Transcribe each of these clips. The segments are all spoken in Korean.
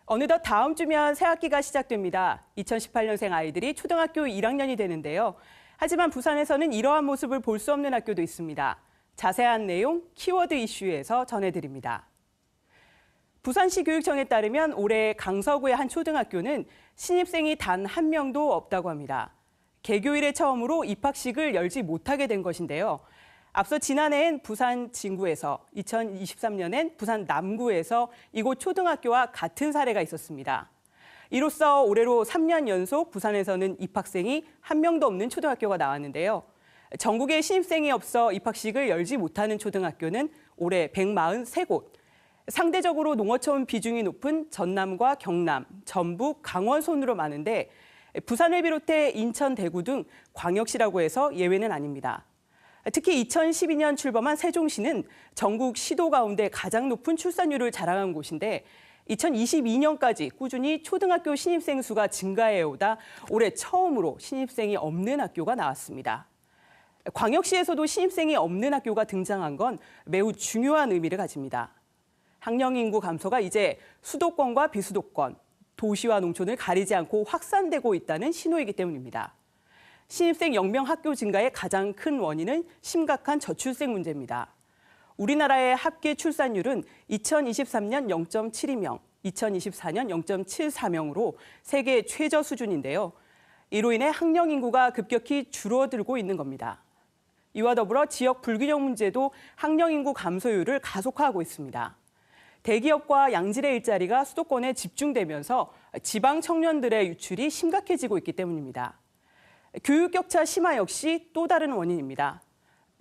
어느덧 다음 주면 새학기가 시작됩니다. 2018년생 아이들이 초등학교 1학년이 되는데요. 하지만 부산에서는 이러한 모습을 볼 수 없는 학교도 있습니다. 자세한 내용 키워드 이슈에서 전해드립니다. 부산시 교육청에 따르면 올해 강서구의 한 초등학교는 신입생이 단 한 명도 없다고 합니다. 개교 이래 처음으로 입학식을 열지 못하게 된 것인데요. 앞서 지난해엔 부산 진구에서, 2023년엔 부산 남구에서 이곳 초등학교와 같은 사례가 있었습니다. 이로써 올해로 3년 연속 부산에서는 입학생이 한 명도 없는 초등학교가 나왔는데요. 전국에 신입생이 없어 입학식을 열지 못하는 초등학교는 올해 143곳, 상대적으로 농어촌 비중이 높은 전남과 경남, 전북, 강원 순으로 많은데 부산을 비롯해 인천, 대구 등 광역시라고 해서 예외는 아닙니다. 특히 2012년 출범한 세종시는 전국 시도 가운데 가장 높은 출산율을 자랑한 곳인데 2022년까지 꾸준히 초등학교 신입생 수가 증가해오다 올해 처음으로 신입생이 없는 학교가 나왔습니다. 광역시에서도 신입생이 없는 학교가 등장한 건 매우 중요한 의미를 가집니다. 학령 인구 감소가 이제 수도권과 비수도권, 도시와 농촌을 가리지 않고 확산되고 있다는 신호이기 때문입니다. 신입생 0명 학교 증가의 가장 큰 원인은 심각한 저출생 문제입니다. 우리나라의 합계 출산율은 2023년 0.72명, 2024년 0.74명으로 세계 최저 수준인데요. 이로 인해 학령 인구가 급격히 줄어들고 있는 겁니다. 이와 더불어 지역 불균형 문제도 학령 인구 감소율을 가속화하고 있습니다. 대기업과 양질의 일자리가 수도권에 집중되면서 지방 청년들의 유출이 심각해지고 있기 때문입니다. 교육 격차 심화 역시 또 다른 원인입니다.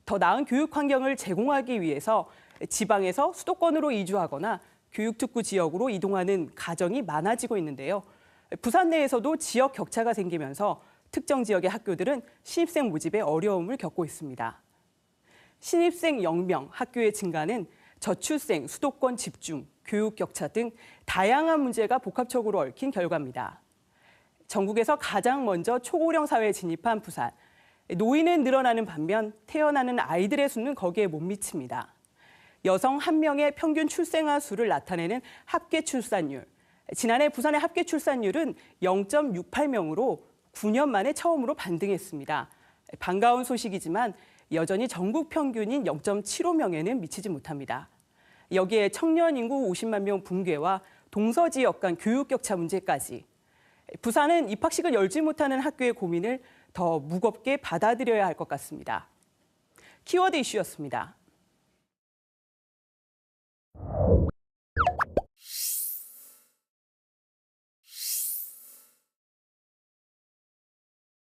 더 나은 교육 환경을 제공하기 위해서 지방에서 수도권으로 이주하거나 교육특구 지역으로 이동하는 가정이 많아지고 있는데요. 부산 내에서도 지역 격차가 생기면서 특정 지역의 학교들은 신입생 모집에 어려움을 겪고 있습니다. 신입생 0명 학교의 증가는 저출생, 수도권 집중, 교육 격차 등 다양한 문제가 복합적으로 얽힌 결과입니다. 전국에서 가장 먼저 초고령 사회에 진입한 부산. 노인은 늘어나는 반면 태어나는 아이들의 수는 거기에 못 미칩니다. 여성 1명의 평균 출생아 수를 나타내는 합계 출산율. 지난해 부산의 합계 출산율은 0.68명으로 9년 만에 처음으로 반등했습니다. 반가운 소식이지만 여전히 전국 평균인 0.75명에는 미치지 못합니다. 여기에 청년 인구 50만 명 붕괴와 동서 지역 간 교육 격차 문제까지. 부산은 입학식을 열지 못하는 학교의 고민을 더 무겁게 받아들여야 할 것 같습니다. 키워드 이슈였습니다.